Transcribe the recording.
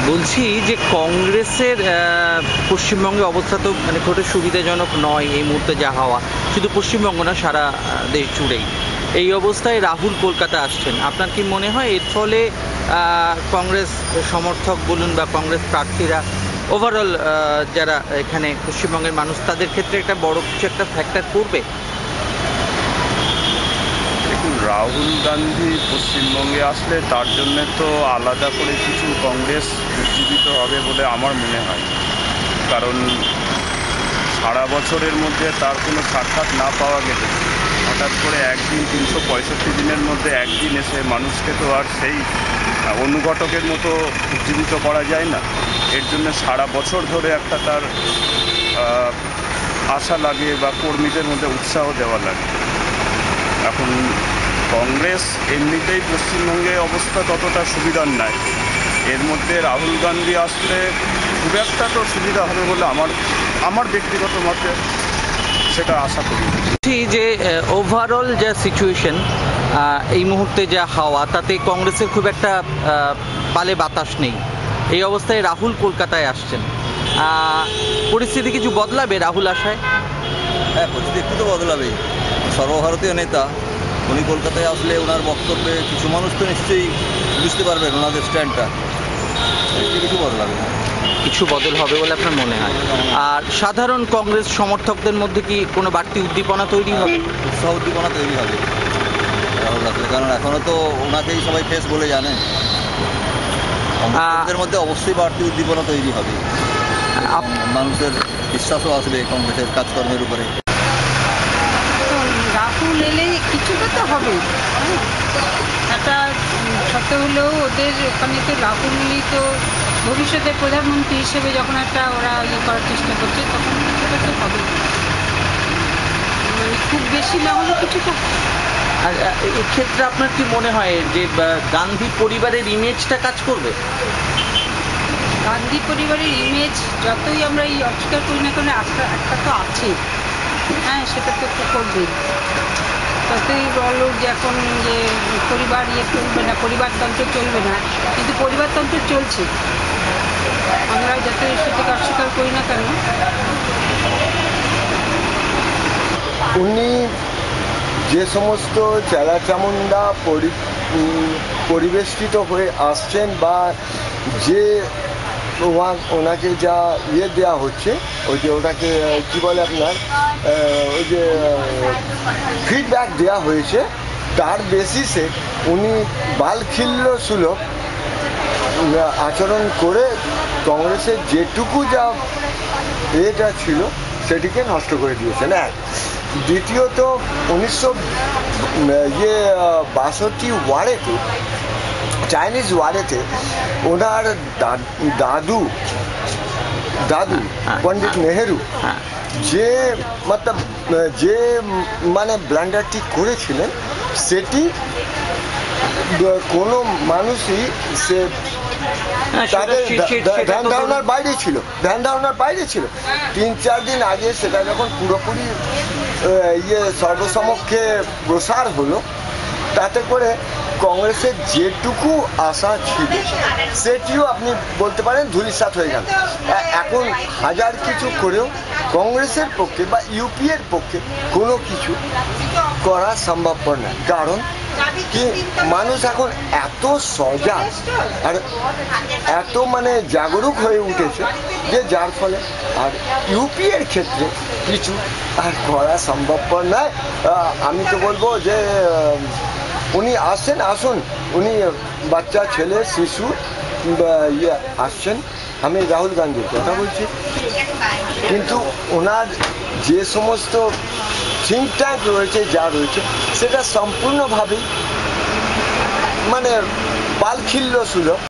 বলছি যে কংগ্রেসের পশ্চিমবঙ্গে অবস্থা তো মানে খুব একটা সুবিধাজনক নয় এই মুহূর্তে যা হওয়া, শুধু পশ্চিমবঙ্গ না সারা দেশ জুড়েই। এই অবস্থায় রাহুল কলকাতা আসছেন, আপনার কি মনে হয় এর ফলে কংগ্রেস সমর্থক বলুন বা কংগ্রেস প্রার্থীরা ওভারঅল যারা এখানে পশ্চিমবঙ্গের মানুষ তাদের ক্ষেত্রে একটা বড় কিছু একটা ফ্যাক্টর পড়বে? দেখুন, রাহুল গান্ধী পশ্চিমবঙ্গে আসলে তার জন্য তো আলাদা করে কিছু কংগ্রেস উজ্জীবিত হবে বলে আমার মনে হয়। কারণ সারা বছরের মধ্যে তার কোনো সাক্ষাৎ না পাওয়া গেলে হঠাৎ করে একদিন 365 দিনের মধ্যে একদিন এসে মানুষকে তো আর সেই অনুঘটকের মতো উজ্জীবিত করা যায় না। এর জন্য সারা বছর ধরে একটা তার আশা লাগে বা কর্মীদের মধ্যে উৎসাহ দেওয়া লাগে। এখন কংগ্রেস এমনিতেই পশ্চিমবঙ্গে অবস্থা ততটা সুবিধার নাই, এর মধ্যে রাহুল গান্ধী আসলে খুব একটা তো সুবিধা হবে বলে আমার ব্যক্তিগত মতে সেটা আশা করি। যে ওভারঅল যা সিচুয়েশন এই মুহূর্তে যা হাওয়া, তাতে কংগ্রেসের খুব একটা পালে বাতাস নেই। এই অবস্থায় রাহুল কলকাতায় আসছেন, পরিস্থিতি কিছু বদলাবে রাহুল আসায়? হ্যাঁ, পরিস্থিতি একটু তো বদলাবেই। সর্বভারতীয় নেতা, উনি কলকাতায় আসলে ওনার বক্তব্যে কিছু মানুষ তো নিশ্চয়ই বুঝতে পারবেন ওনাদের স্ট্যান্ডটা, কিছু বদলাবে। কিছু বদল হবে বলে আপনার মনে হয়? আর সাধারণ কংগ্রেস সমর্থকদের মধ্যে কি কোনো বাড়তি উদ্দীপনা তৈরি হবে? উৎসাহ উদ্দীপনা তৈরি হবে রাহুল আসলে, কারণ এখনও তো ওনাকেই সবাই ফেস বলে জানেন। কংগ্রেসের মধ্যে অবশ্যই বাড়তি উদ্দীপনা তৈরি হবে, মানুষের বিশ্বাসও আসবে কংগ্রেসের কাজকর্মের উপরে। রাহুল এলে কিছুটা তো হবে, একটা সত্য হলেও ওদের ওখানে তো রাহুলই তো ভবিষ্যতে প্রধানমন্ত্রী হিসেবে যখন একটা ওরা ইয়ে করার চেষ্টা করছে, তখন কিছুটা তো হবে, মানে খুব বেশি না হলে কিছুটা। আর এক্ষেত্রে আপনার কি মনে হয় যে গান্ধী পরিবারের ইমেজটা কাজ করবে? গান্ধী পরিবারের ইমেজ যতই আমরা এই অস্বীকার করি না কেন, একটা তো আছে, হ্যাঁ, সেটা তো করবে। যতই বলো যে এখন যে পরিবার চলবে না, পরিবারতন্ত্র চলবে না, কিন্তু পরিবারতন্ত্র চলছে, আমরা যতই সেটাকে অস্বীকার করি না কেন। উনি যে সমস্ত চেলাচামুন্ডা পরিবেষ্টিত হয়ে আসছেন বা যে ওনাকে যা দেওয়া হচ্ছে, ওই যে ওটাকে কী বলে আপনার, ওই যে ফিডব্যাক দেওয়া হয়েছে, তার বেসিসে উনি বালখিল্য সুলভ আচরণ করে কংগ্রেসের যেটুকু যা এটা ছিল সেটিকে নষ্ট করে দিয়েছেন। এক, দ্বিতীয়ত 1962 ওয়ারেতে, চাইনিজ ওয়ারেতে ওনার দাদু পণ্ডিত নেহেরু যে মানে ব্লান্ডারটি করেছিলেন, সেটি কোনো মানুষই সে তাদের ধ্যান ধারণার বাইরে ছিল। 3-4 দিন আগে সেটা যখন পুরোপুরি সর্বসমক্ষে প্রসার হলো, তাতে করে কংগ্রেসের যেটুকু আশা ছিল সেটিও আপনি বলতে পারেন ধূলিসাৎ হয়ে গেল। এখন হাজার কিছু করেও কংগ্রেসের পক্ষে বা ইউপিএর পক্ষে কোনো কিছু করা সম্ভবপর নয়, কারণ কি মানুষ এখন এত সজাগ আর এত মানে জাগরুক হয়ে উঠেছে যে যার ফলে আর ইউপিএর ক্ষেত্রে কিছু আর করা সম্ভবপর নয়। আমি তো বলবো যে উনি আসুন, উনি বাচ্চা ছেলে শিশু আসছেন। আমি রাহুল গান্ধীর কথা বলছি, কিন্তু ওনার যে সমস্ত থিঙ্ক ট্যাঙ্ক রয়েছে, যা রয়েছে, সেটা সম্পূর্ণভাবেই মানে বালখিল্য সুলভ।